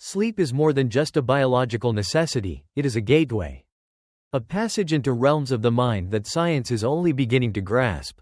Sleep is more than just a biological necessity, it is a gateway. A passage into realms of the mind that science is only beginning to grasp.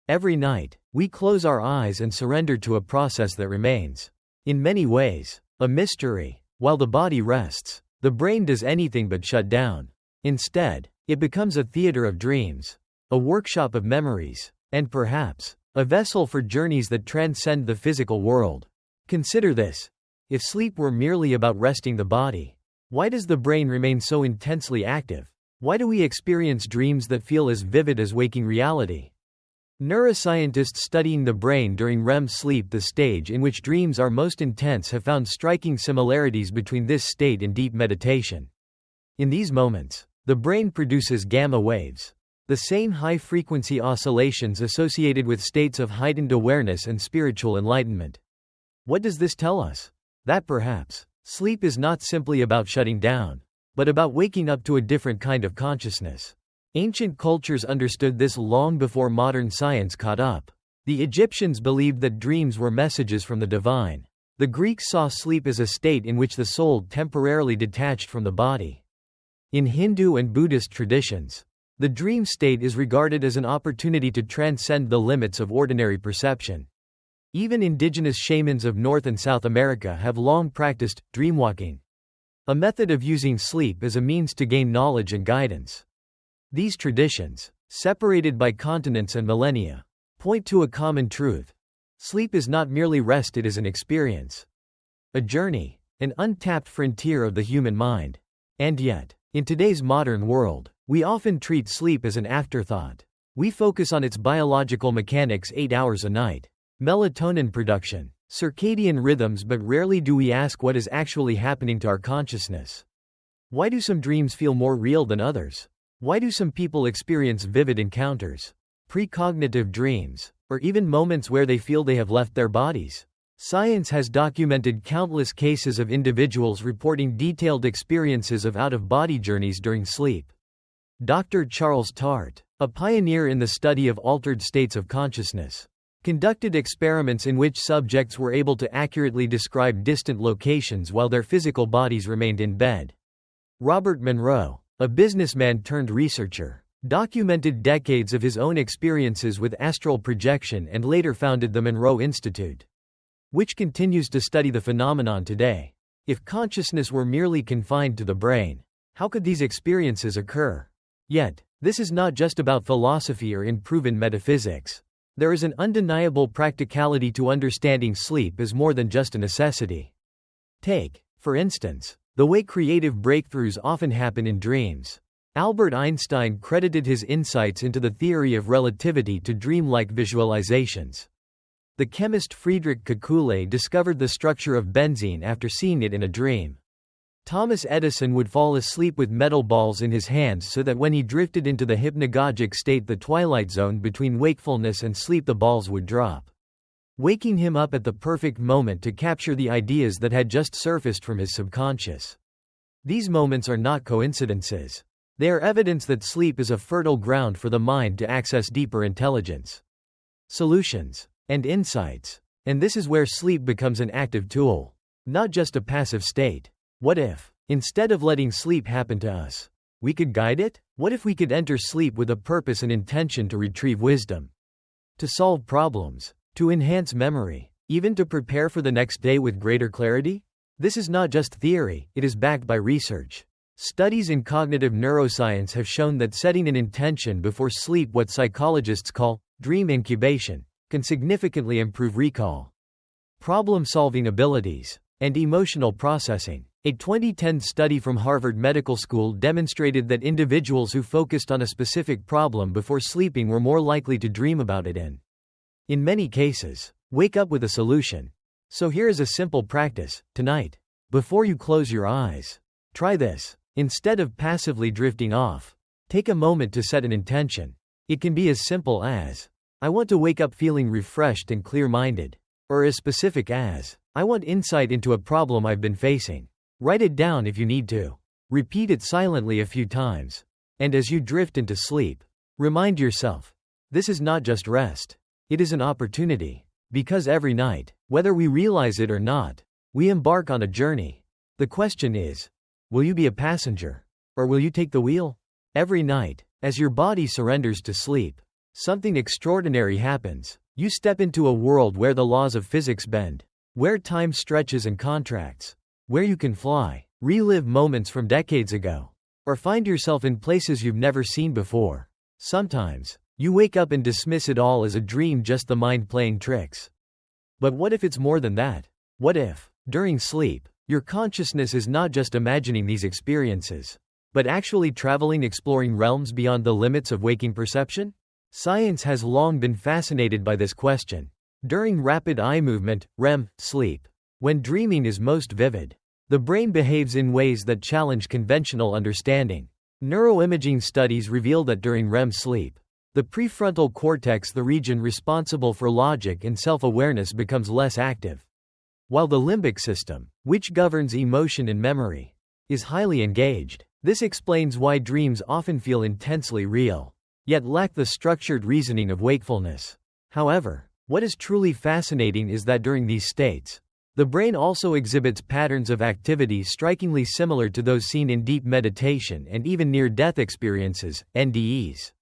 Every night, we close our eyes and surrender to a process that remains, in many ways, a mystery. While the body rests, the brain does anything but shut down. Instead, it becomes a theater of dreams, a workshop of memories, and perhaps, a vessel for journeys that transcend the physical world. Consider this. If sleep were merely about resting the body, why does the brain remain so intensely active? Why do we experience dreams that feel as vivid as waking reality? Neuroscientists studying the brain during REM sleep, the stage in which dreams are most intense, have found striking similarities between this state and deep meditation. In these moments, the brain produces gamma waves, the same high-frequency oscillations associated with states of heightened awareness and spiritual enlightenment. What does this tell us? That perhaps, sleep is not simply about shutting down, but about waking up to a different kind of consciousness. Ancient cultures understood this long before modern science caught up. The Egyptians believed that dreams were messages from the divine. The Greeks saw sleep as a state in which the soul temporarily detached from the body. In Hindu and Buddhist traditions, the dream state is regarded as an opportunity to transcend the limits of ordinary perception. Even indigenous shamans of North and South America have long practiced dreamwalking, a method of using sleep as a means to gain knowledge and guidance. These traditions, separated by continents and millennia, point to a common truth. Sleep is not merely rest, it is an experience, a journey, an untapped frontier of the human mind. And yet, in today's modern world, we often treat sleep as an afterthought. We focus on its biological mechanics, 8 hours a night, melatonin production, circadian rhythms, but rarely do we ask what is actually happening to our consciousness. Why do some dreams feel more real than others? Why do some people experience vivid encounters, precognitive dreams, or even moments where they feel they have left their bodies? Science has documented countless cases of individuals reporting detailed experiences of out-of-body journeys during sleep. Dr. Charles Tart, a pioneer in the study of altered states of consciousness, conducted experiments in which subjects were able to accurately describe distant locations while their physical bodies remained in bed. Robert Monroe, a businessman turned researcher, documented decades of his own experiences with astral projection and later founded the Monroe Institute, which continues to study the phenomenon today. If consciousness were merely confined to the brain, how could these experiences occur? Yet, this is not just about philosophy or unproven metaphysics. There is an undeniable practicality to understanding sleep as more than just a necessity. Take, for instance, the way creative breakthroughs often happen in dreams. Albert Einstein credited his insights into the theory of relativity to dreamlike visualizations. The chemist Friedrich Kekule discovered the structure of benzene after seeing it in a dream. Thomas Edison would fall asleep with metal balls in his hands so that when he drifted into the hypnagogic state, the twilight zone between wakefulness and sleep, the balls would drop, waking him up at the perfect moment to capture the ideas that had just surfaced from his subconscious. These moments are not coincidences. They are evidence that sleep is a fertile ground for the mind to access deeper intelligence, solutions, and insights. And this is where sleep becomes an active tool, not just a passive state. What if, instead of letting sleep happen to us, we could guide it? What if we could enter sleep with a purpose and intention to retrieve wisdom, to solve problems, to enhance memory, even to prepare for the next day with greater clarity? This is not just theory, it is backed by research. Studies in cognitive neuroscience have shown that setting an intention before sleep, what psychologists call dream incubation, can significantly improve recall, problem-solving abilities, and emotional processing. A 2010 study from Harvard Medical School demonstrated that individuals who focused on a specific problem before sleeping were more likely to dream about it and, in many cases, wake up with a solution. So here is a simple practice. Tonight, before you close your eyes, try this. Instead of passively drifting off, take a moment to set an intention. It can be as simple as, I want to wake up feeling refreshed and clear-minded, or as specific as, I want insight into a problem I've been facing. Write it down if you need to. Repeat it silently a few times. And as you drift into sleep, remind yourself, this is not just rest. It is an opportunity. Because every night, whether we realize it or not, we embark on a journey. The question is, will you be a passenger? Or will you take the wheel? Every night, as your body surrenders to sleep, something extraordinary happens. You step into a world where the laws of physics bend, where time stretches and contracts, where you can fly, relive moments from decades ago, or find yourself in places you've never seen before. Sometimes, you wake up and dismiss it all as a dream, just the mind playing tricks. But what if it's more than that? What if, during sleep, your consciousness is not just imagining these experiences, but actually traveling, exploring realms beyond the limits of waking perception? Science has long been fascinated by this question. During rapid eye movement, REM, sleep, when dreaming is most vivid, the brain behaves in ways that challenge conventional understanding. Neuroimaging studies reveal that during REM sleep, the prefrontal cortex, the region responsible for logic and self-awareness, becomes less active, while the limbic system, which governs emotion and memory, is highly engaged. This explains why dreams often feel intensely real, yet lack the structured reasoning of wakefulness. However, what is truly fascinating is that during these states, the brain also exhibits patterns of activity strikingly similar to those seen in deep meditation and even near-death experiences, NDEs.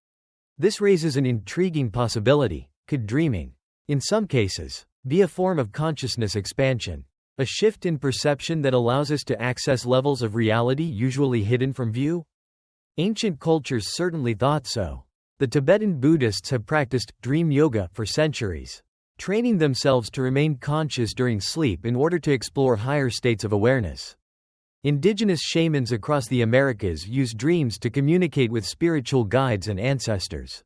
This raises an intriguing possibility. Could dreaming, in some cases, be a form of consciousness expansion, a shift in perception that allows us to access levels of reality usually hidden from view? Ancient cultures certainly thought so. The Tibetan Buddhists have practiced dream yoga for centuries, training themselves to remain conscious during sleep in order to explore higher states of awareness. Indigenous shamans across the Americas use dreams to communicate with spiritual guides and ancestors,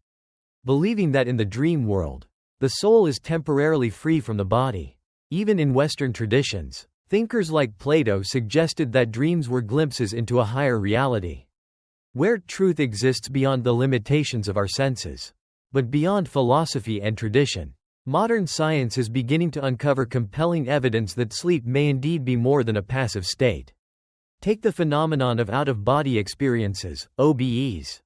believing that in the dream world, the soul is temporarily free from the body. Even in Western traditions, thinkers like Plato suggested that dreams were glimpses into a higher reality, where truth exists beyond the limitations of our senses. But beyond philosophy and tradition, modern science is beginning to uncover compelling evidence that sleep may indeed be more than a passive state. Take the phenomenon of out-of-body experiences, OBEs,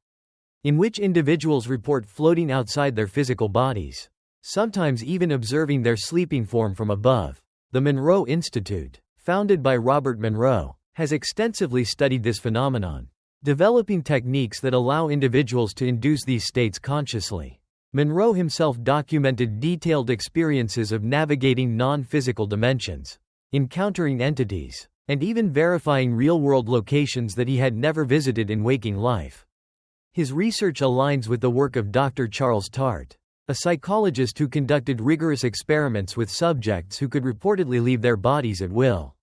in which individuals report floating outside their physical bodies, sometimes even observing their sleeping form from above. The Monroe Institute, founded by Robert Monroe, has extensively studied this phenomenon, developing techniques that allow individuals to induce these states consciously. Monroe himself documented detailed experiences of navigating non-physical dimensions, encountering entities, and even verifying real-world locations that he had never visited in waking life. His research aligns with the work of Dr. Charles Tart, a psychologist who conducted rigorous experiments with subjects who could reportedly leave their bodies at will.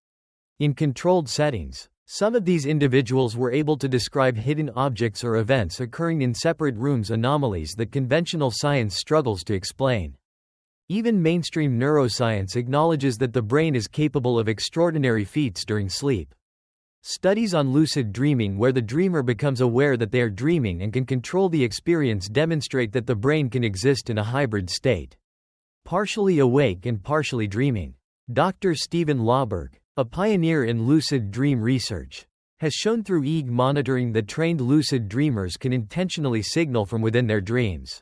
In controlled settings, some of these individuals were able to describe hidden objects or events occurring in separate rooms, anomalies that conventional science struggles to explain. Even mainstream neuroscience acknowledges that the brain is capable of extraordinary feats during sleep. Studies on lucid dreaming, where the dreamer becomes aware that they are dreaming and can control the experience, demonstrate that the brain can exist in a hybrid state, partially awake and partially dreaming. Dr. Stephen Lauberg, a pioneer in lucid dream research, has shown through EEG monitoring that trained lucid dreamers can intentionally signal from within their dreams,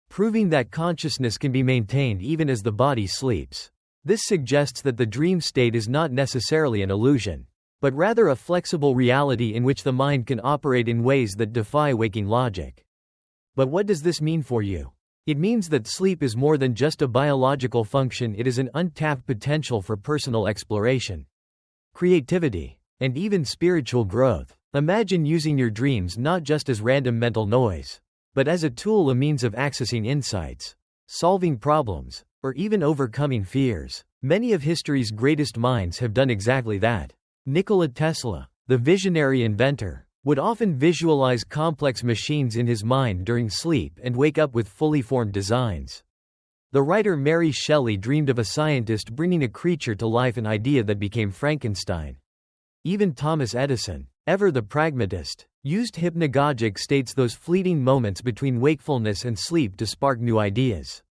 proving that consciousness can be maintained even as the body sleeps. This suggests that the dream state is not necessarily an illusion, but rather a flexible reality in which the mind can operate in ways that defy waking logic. But what does this mean for you? It means that sleep is more than just a biological function. It is an untapped potential for personal exploration, creativity, and even spiritual growth. Imagine using your dreams not just as random mental noise, but as a tool, a means of accessing insights, solving problems, or even overcoming fears. Many of history's greatest minds have done exactly that. Nikola Tesla, the visionary inventor, would often visualize complex machines in his mind during sleep and wake up with fully formed designs. The writer Mary Shelley dreamed of a scientist bringing a creature to life, an idea that became Frankenstein. Even Thomas Edison, ever the pragmatist, used hypnagogic states, those fleeting moments between wakefulness and sleep, to spark new ideas.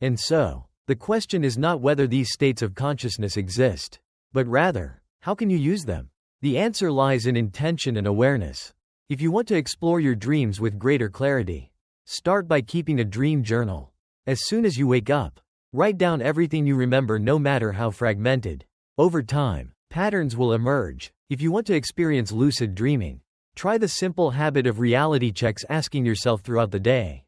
And so, the question is not whether these states of consciousness exist, but rather, how can you use them? The answer lies in intention and awareness. If you want to explore your dreams with greater clarity, start by keeping a dream journal. As soon as you wake up, write down everything you remember, no matter how fragmented. Over time, Patterns will emerge. If you want to experience lucid dreaming, try the simple habit of reality checks, asking yourself throughout the day,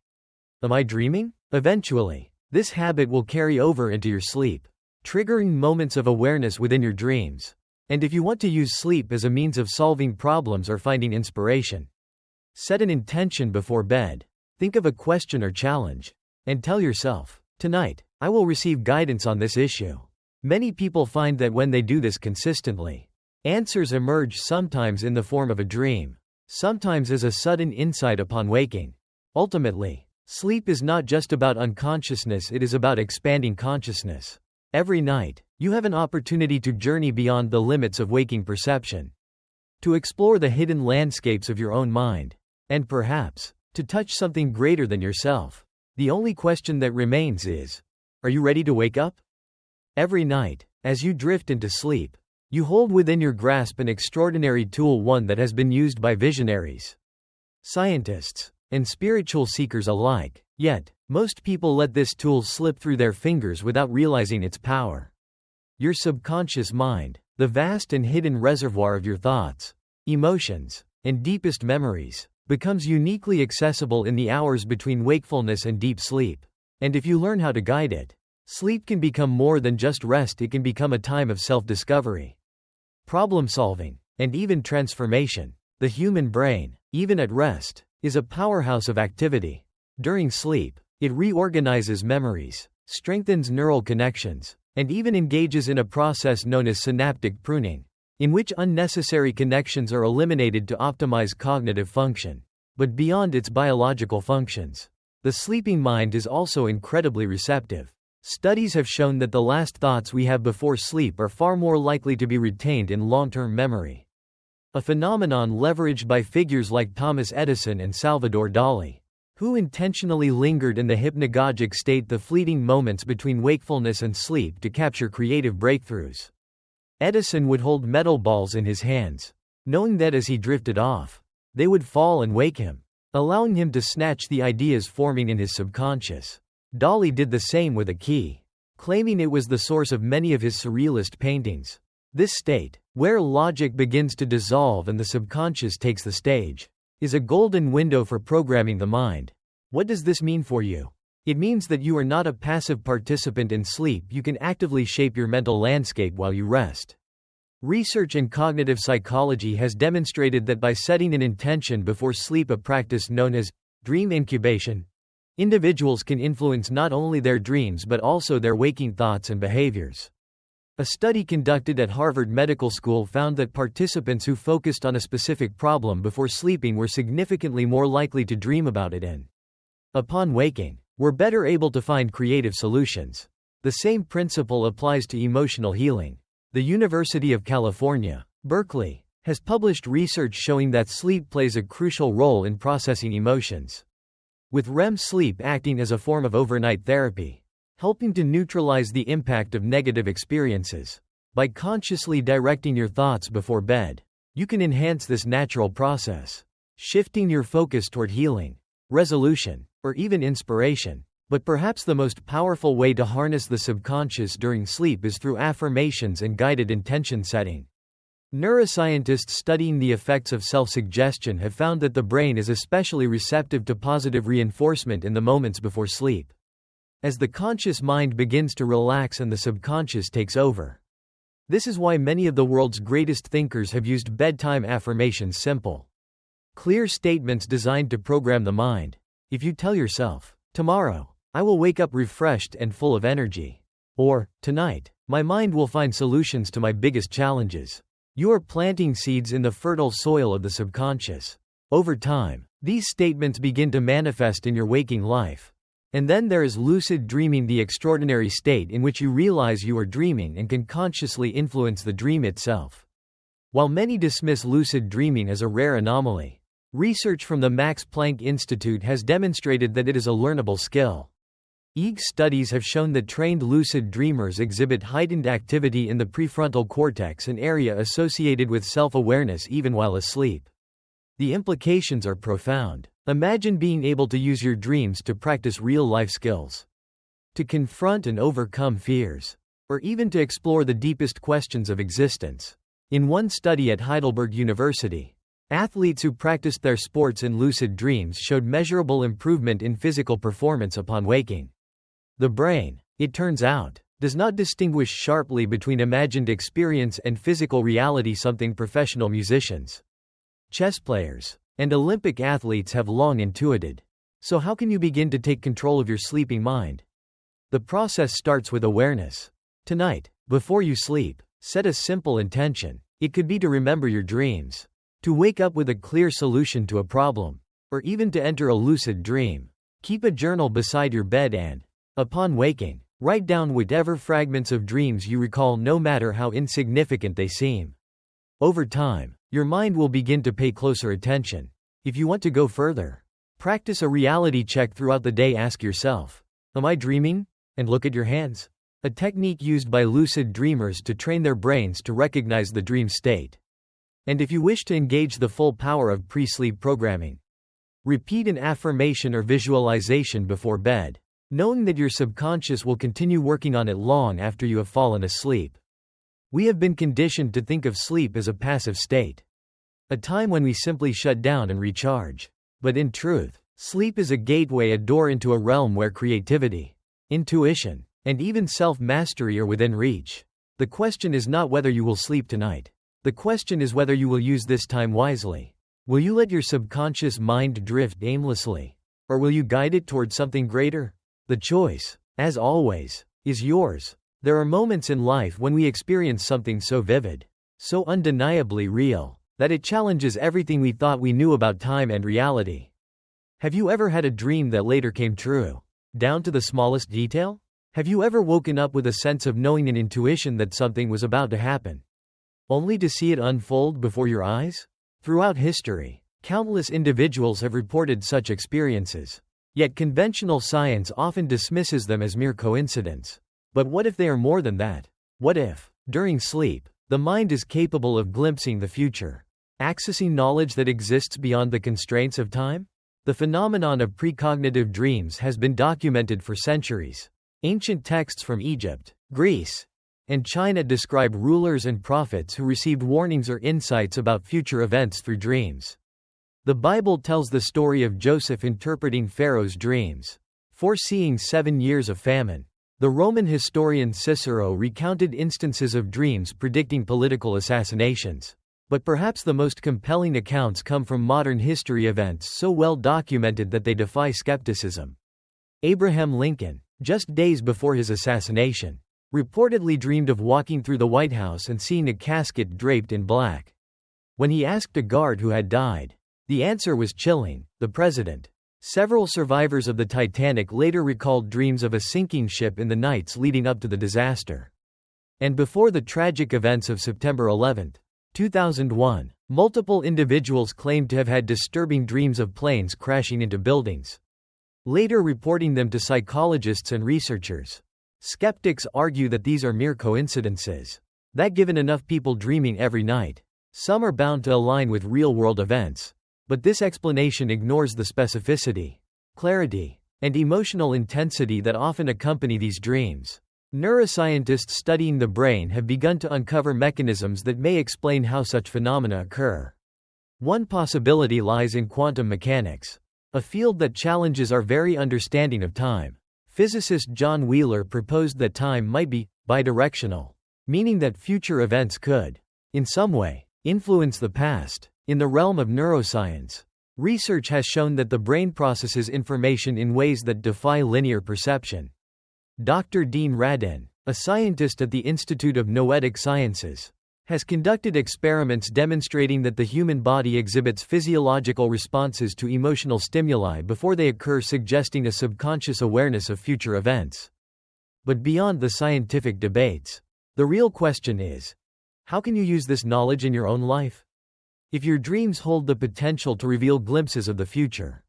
am I dreaming? Eventually, this habit will carry over into your sleep, triggering moments of awareness within your dreams. And if you want to use sleep as a means of solving problems or finding inspiration, set an intention before bed. Think of a question or challenge, and tell yourself, tonight, I will receive guidance on this issue. Many people find that when they do this consistently, answers emerge, sometimes in the form of a dream, sometimes as a sudden insight upon waking. Ultimately, sleep is not just about unconsciousness, it is about expanding consciousness. Every night, you have an opportunity to journey beyond the limits of waking perception, to explore the hidden landscapes of your own mind, and perhaps, to touch something greater than yourself. The only question that remains is, are you ready to wake up? Every night, as you drift into sleep, you hold within your grasp an extraordinary tool, one that has been used by visionaries, scientists, and spiritual seekers alike. Yet, most people let this tool slip through their fingers without realizing its power. Your subconscious mind, the vast and hidden reservoir of your thoughts, emotions, and deepest memories, becomes uniquely accessible in the hours between wakefulness and deep sleep. And if you learn how to guide it, sleep can become more than just rest, it can become a time of self-discovery, problem-solving, and even transformation. The human brain, even at rest, is a powerhouse of activity. During sleep, it reorganizes memories, strengthens neural connections, and even engages in a process known as synaptic pruning, in which unnecessary connections are eliminated to optimize cognitive function. But beyond its biological functions, the sleeping mind is also incredibly receptive. Studies have shown that the last thoughts we have before sleep are far more likely to be retained in long-term memory, a phenomenon leveraged by figures like Thomas Edison and Salvador Dali, who intentionally lingered in the hypnagogic state, the fleeting moments between wakefulness and sleep, to capture creative breakthroughs. Edison would hold metal balls in his hands, knowing that as he drifted off, they would fall and wake him, allowing him to snatch the ideas forming in his subconscious. Dali did the same with a key, claiming it was the source of many of his surrealist paintings. This state, where logic begins to dissolve and the subconscious takes the stage, is a golden window for programming the mind. What does this mean for you? It means that you are not a passive participant in sleep. You can actively shape your mental landscape while you rest. Research in cognitive psychology has demonstrated that by setting an intention before sleep, a practice known as dream incubation, individuals can influence not only their dreams but also their waking thoughts and behaviors. A study conducted at Harvard Medical School found that participants who focused on a specific problem before sleeping were significantly more likely to dream about it and, upon waking, were better able to find creative solutions. The same principle applies to emotional healing. The University of California, Berkeley, has published research showing that sleep plays a crucial role in processing emotions, with REM sleep acting as a form of overnight therapy, helping to neutralize the impact of negative experiences. By consciously directing your thoughts before bed, you can enhance this natural process, shifting your focus toward healing, resolution, or even inspiration. But perhaps the most powerful way to harness the subconscious during sleep is through affirmations and guided intention setting. Neuroscientists studying the effects of self-suggestion have found that the brain is especially receptive to positive reinforcement in the moments before sleep, as the conscious mind begins to relax and the subconscious takes over. This is why many of the world's greatest thinkers have used bedtime affirmations, simple, clear statements designed to program the mind. If you tell yourself, "Tomorrow, I will wake up refreshed and full of energy," or, "Tonight, my mind will find solutions to my biggest challenges," you are planting seeds in the fertile soil of the subconscious. Over time, these statements begin to manifest in your waking life. And then there is lucid dreaming, the extraordinary state in which you realize you are dreaming and can consciously influence the dream itself. While many dismiss lucid dreaming as a rare anomaly, research from the Max Planck Institute has demonstrated that it is a learnable skill. EEG studies have shown that trained lucid dreamers exhibit heightened activity in the prefrontal cortex, an area associated with self-awareness even while asleep. The implications are profound. Imagine being able to use your dreams to practice real-life skills, to confront and overcome fears, or even to explore the deepest questions of existence. In one study at Heidelberg University, athletes who practiced their sports in lucid dreams showed measurable improvement in physical performance upon waking. The brain, it turns out, does not distinguish sharply between imagined experience and physical reality, something professional musicians, chess players, and Olympic athletes have long intuited. So how can you begin to take control of your sleeping mind? The process starts with awareness. Tonight, before you sleep, set a simple intention. It could be to remember your dreams, to wake up with a clear solution to a problem, or even to enter a lucid dream. Keep a journal beside your bed and, upon waking, write down whatever fragments of dreams you recall, no matter how insignificant they seem. Over time, your mind will begin to pay closer attention. If you want to go further, practice a reality check throughout the day. Ask yourself, "Am I dreaming?" And look at your hands. A technique used by lucid dreamers to train their brains to recognize the dream state. And if you wish to engage the full power of pre-sleep programming, repeat an affirmation or visualization before bed, knowing that your subconscious will continue working on it long after you have fallen asleep. We have been conditioned to think of sleep as a passive state, a time when we simply shut down and recharge. But in truth, sleep is a gateway, a door into a realm where creativity, intuition, and even self-mastery are within reach. The question is not whether you will sleep tonight. The question is whether you will use this time wisely. Will you let your subconscious mind drift aimlessly? Or will you guide it toward something greater? The choice, as always, is yours. There are moments in life when we experience something so vivid, so undeniably real, that it challenges everything we thought we knew about time and reality. Have you ever had a dream that later came true, down to the smallest detail? Have you ever woken up with a sense of knowing and intuition that something was about to happen, only to see it unfold before your eyes? Throughout history, countless individuals have reported such experiences. Yet conventional science often dismisses them as mere coincidence. But what if they are more than that? What if, during sleep, the mind is capable of glimpsing the future, accessing knowledge that exists beyond the constraints of time? The phenomenon of precognitive dreams has been documented for centuries. Ancient texts from Egypt, Greece, and China describe rulers and prophets who received warnings or insights about future events through dreams. The Bible tells the story of Joseph interpreting Pharaoh's dreams, foreseeing 7 years of famine. The Roman historian Cicero recounted instances of dreams predicting political assassinations. But perhaps the most compelling accounts come from modern history, events so well documented that they defy skepticism. Abraham Lincoln, just days before his assassination, reportedly dreamed of walking through the White House and seeing a casket draped in black. When he asked a guard who had died, the answer was chilling: the president. Several survivors of the Titanic later recalled dreams of a sinking ship in the nights leading up to the disaster. And before the tragic events of September 11, 2001, multiple individuals claimed to have had disturbing dreams of planes crashing into buildings, later reporting them to psychologists and researchers. Skeptics argue that these are mere coincidences, that given enough people dreaming every night, some are bound to align with real-world events. But this explanation ignores the specificity, clarity, and emotional intensity that often accompany these dreams. Neuroscientists studying the brain have begun to uncover mechanisms that may explain how such phenomena occur. One possibility lies in quantum mechanics, a field that challenges our very understanding of time. Physicist John Wheeler proposed that time might be bidirectional, meaning that future events could, in some way, influence the past. In the realm of neuroscience, research has shown that the brain processes information in ways that defy linear perception. Dr. Dean Radin, a scientist at the Institute of Noetic Sciences, has conducted experiments demonstrating that the human body exhibits physiological responses to emotional stimuli before they occur, suggesting a subconscious awareness of future events. But beyond the scientific debates, the real question is, how can you use this knowledge in your own life? If your dreams hold the potential to reveal glimpses of the future,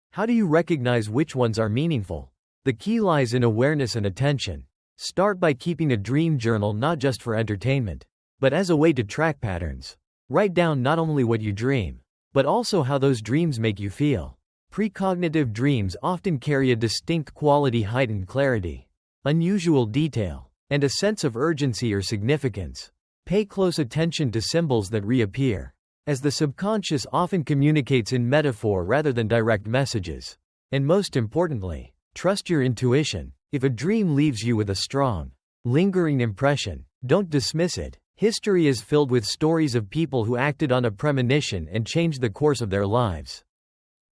how do you recognize which ones are meaningful? The key lies in awareness and attention. Start by keeping a dream journal, not just for entertainment, but as a way to track patterns. Write down not only what you dream, but also how those dreams make you feel. Precognitive dreams often carry a distinct quality: heightened clarity, unusual detail, and a sense of urgency or significance. Pay close attention to symbols that reappear, as the subconscious often communicates in metaphor rather than direct messages. And most importantly, trust your intuition. If a dream leaves you with a strong, lingering impression, don't dismiss it. History is filled with stories of people who acted on a premonition and changed the course of their lives.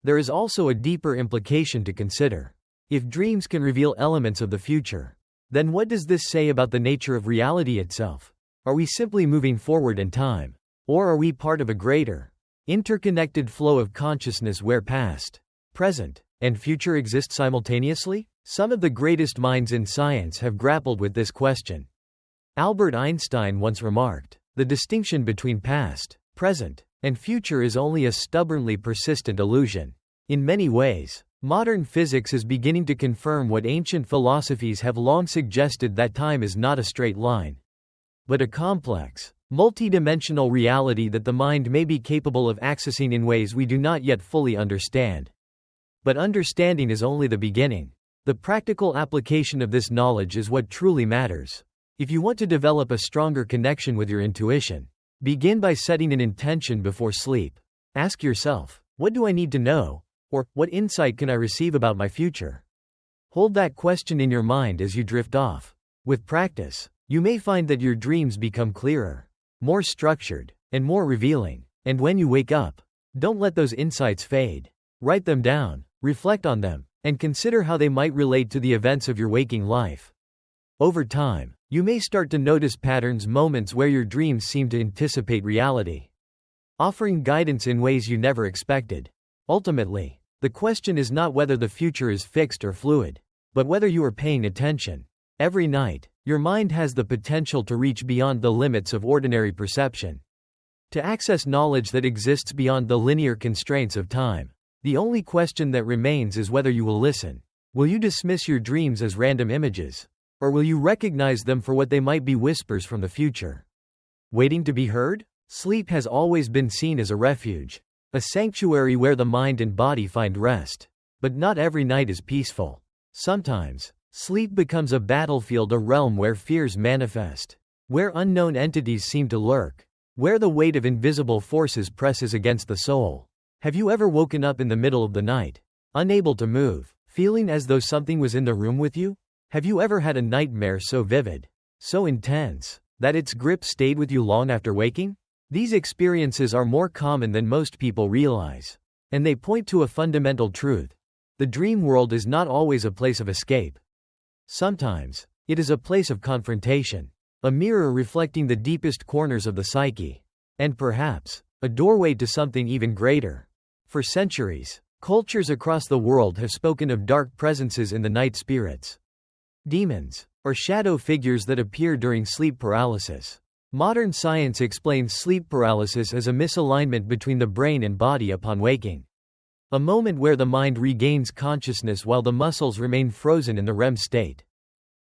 There is also a deeper implication to consider. If dreams can reveal elements of the future, then what does this say about the nature of reality itself? Are we simply moving forward in time? Or are we part of a greater, interconnected flow of consciousness where past, present, and future exist simultaneously? Some of the greatest minds in science have grappled with this question. Albert Einstein once remarked, "The distinction between past, present, and future is only a stubbornly persistent illusion." In many ways, modern physics is beginning to confirm what ancient philosophies have long suggested, that time is not a straight line, but a complex, multidimensional reality that the mind may be capable of accessing in ways we do not yet fully understand. But understanding is only the beginning. The practical application of this knowledge is what truly matters. If you want to develop a stronger connection with your intuition, begin by setting an intention before sleep. Ask yourself, what do I need to know? Or, what insight can I receive about my future? Hold that question in your mind as you drift off. With practice, you may find that your dreams become clearer, more structured, and more revealing. And when you wake up, don't let those insights fade. Write them down, reflect on them, and consider how they might relate to the events of your waking life. Over time, you may start to notice patterns, moments where your dreams seem to anticipate reality, offering guidance in ways you never expected. Ultimately, the question is not whether the future is fixed or fluid, but whether you are paying attention. Every night, your mind has the potential to reach beyond the limits of ordinary perception, to access knowledge that exists beyond the linear constraints of time. The only question that remains is whether you will listen. Will you dismiss your dreams as random images? Or will you recognize them for what they might be, whispers from the future, waiting to be heard? Sleep has always been seen as a refuge, a sanctuary where the mind and body find rest. But not every night is peaceful. Sometimes, sleep becomes a battlefield, a realm where fears manifest, where unknown entities seem to lurk, where the weight of invisible forces presses against the soul. Have you ever woken up in the middle of the night, unable to move, feeling as though something was in the room with you? Have you ever had a nightmare so vivid, so intense, that its grip stayed with you long after waking? These experiences are more common than most people realize, and they point to a fundamental truth. The dream world is not always a place of escape. Sometimes, it is a place of confrontation, a mirror reflecting the deepest corners of the psyche, and perhaps, a doorway to something even greater. For centuries, cultures across the world have spoken of dark presences in the night, spirits, demons, or shadow figures that appear during sleep paralysis. Modern science explains sleep paralysis as a misalignment between the brain and body upon waking, a moment where the mind regains consciousness while the muscles remain frozen in the REM state.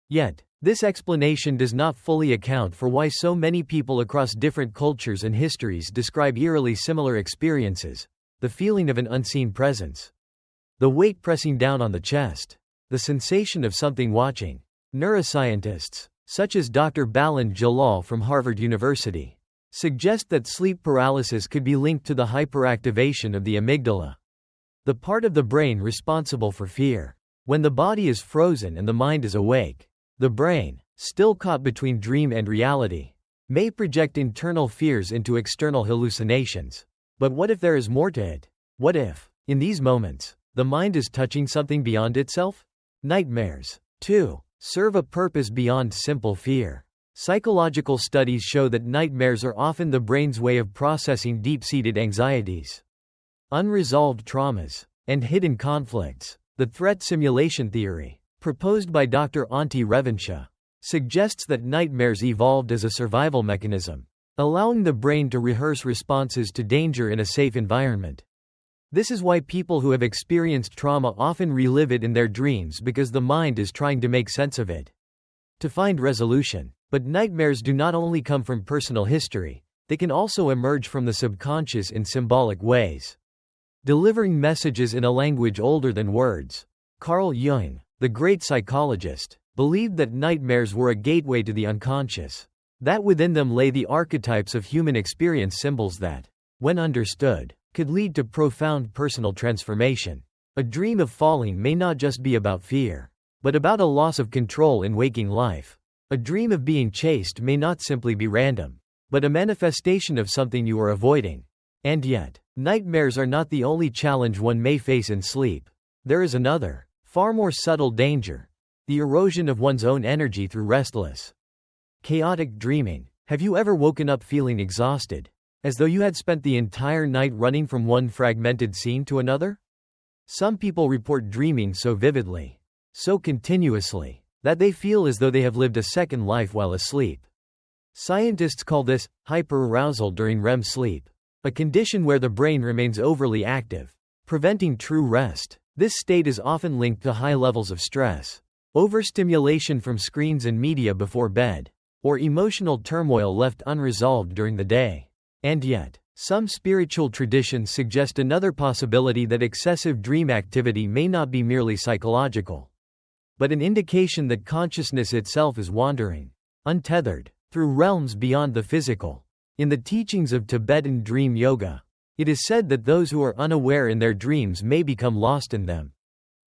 Yet, this explanation does not fully account for why so many people across different cultures and histories describe eerily similar experiences: the feeling of an unseen presence, the weight pressing down on the chest, the sensation of something watching. Neuroscientists, such as Dr. Balin Jalal from Harvard University, suggest that sleep paralysis could be linked to the hyperactivation of the amygdala, the part of the brain responsible for fear. When the body is frozen and the mind is awake, the brain, still caught between dream and reality, may project internal fears into external hallucinations. But what if there is more to it? What if, in these moments, the mind is touching something beyond itself? Nightmares, too, serve a purpose beyond simple fear. Psychological studies show that nightmares are often the brain's way of processing deep-seated anxieties, unresolved traumas, and hidden conflicts. The threat simulation theory, proposed by Dr. Antti Revensha, suggests that nightmares evolved as a survival mechanism, allowing the brain to rehearse responses to danger in a safe environment. This is why people who have experienced trauma often relive it in their dreams, because the mind is trying to make sense of it, to find resolution. But nightmares do not only come from personal history, they can also emerge from the subconscious in symbolic ways, delivering messages in a language older than words. Carl Jung, the great psychologist, believed that nightmares were a gateway to the unconscious. That within them lay the archetypes of human experience, symbols that, when understood, could lead to profound personal transformation. A dream of falling may not just be about fear, but about a loss of control in waking life. A dream of being chased may not simply be random, but a manifestation of something you are avoiding. And yet, nightmares are not the only challenge one may face in sleep. There is another, far more subtle danger: the erosion of one's own energy through restless, chaotic dreaming. Have you ever woken up feeling exhausted, as though you had spent the entire night running from one fragmented scene to another? Some people report dreaming so vividly, so continuously, that they feel as though they have lived a second life while asleep. Scientists call this hyperarousal during REM sleep, a condition where the brain remains overly active, preventing true rest. This state is often linked to high levels of stress, overstimulation from screens and media before bed, or emotional turmoil left unresolved during the day. And yet, some spiritual traditions suggest another possibility: that excessive dream activity may not be merely psychological, but an indication that consciousness itself is wandering, untethered, through realms beyond the physical. In the teachings of Tibetan dream yoga, it is said that those who are unaware in their dreams may become lost in them,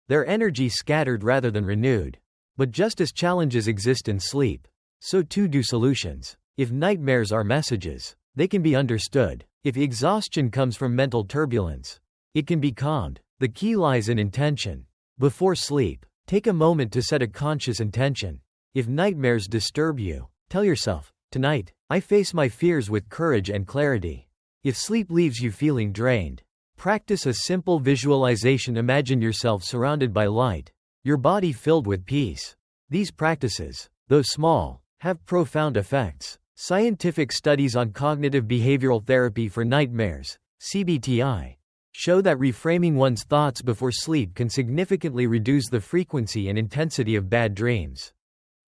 their energy scattered rather than renewed. But just as challenges exist in sleep, so too do solutions. If nightmares are messages, they can be understood. If exhaustion comes from mental turbulence, it can be calmed. The key lies in intention. Before sleep, take a moment to set a conscious intention. If nightmares disturb you, tell yourself, "Tonight, I face my fears with courage and clarity." If sleep leaves you feeling drained, practice a simple visualization. Imagine yourself surrounded by light, your body filled with peace. These practices, though small, have profound effects. Scientific studies on cognitive behavioral therapy for nightmares, CBTI, show that reframing one's thoughts before sleep can significantly reduce the frequency and intensity of bad dreams.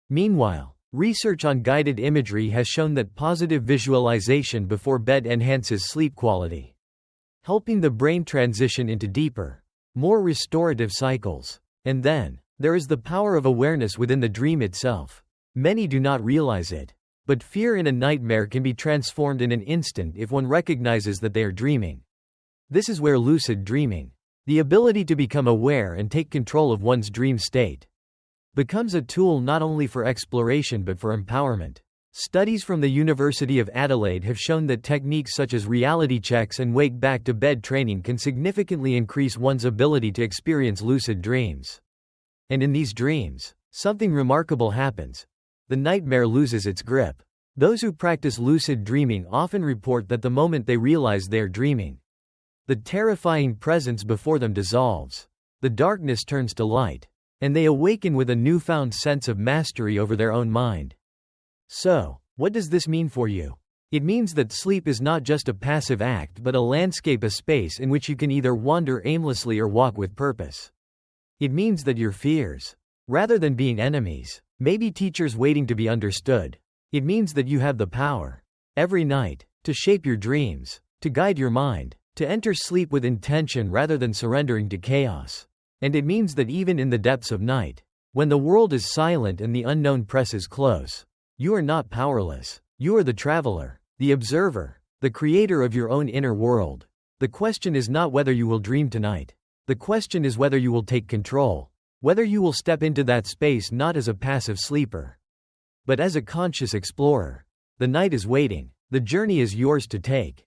Meanwhile, research on guided imagery has shown that positive visualization before bed enhances sleep quality, helping the brain transition into deeper, more restorative cycles. And then, there is the power of awareness within the dream itself. Many do not realize it, but fear in a nightmare can be transformed in an instant if one recognizes that they are dreaming. This is where lucid dreaming, the ability to become aware and take control of one's dream state, becomes a tool not only for exploration but for empowerment. Studies from the University of Adelaide have shown that techniques such as reality checks and wake back to bed training can significantly increase one's ability to experience lucid dreams. And in these dreams, something remarkable happens. The nightmare loses its grip. Those who practice lucid dreaming often report that the moment they realize they are dreaming, the terrifying presence before them dissolves, the darkness turns to light, and they awaken with a newfound sense of mastery over their own mind. So, what does this mean for you? It means that sleep is not just a passive act but a landscape, a space in which you can either wander aimlessly or walk with purpose. It means that your fears, rather than being enemies, may be teachers waiting to be understood. It means that you have the power, every night, to shape your dreams, to guide your mind, to enter sleep with intention rather than surrendering to chaos. And it means that even in the depths of night, when the world is silent and the unknown presses close, you are not powerless. You are the traveler, the observer, the creator of your own inner world. The question is not whether you will dream tonight. The question is whether you will take control, whether you will step into that space not as a passive sleeper, but as a conscious explorer. The night is waiting. The journey is yours to take.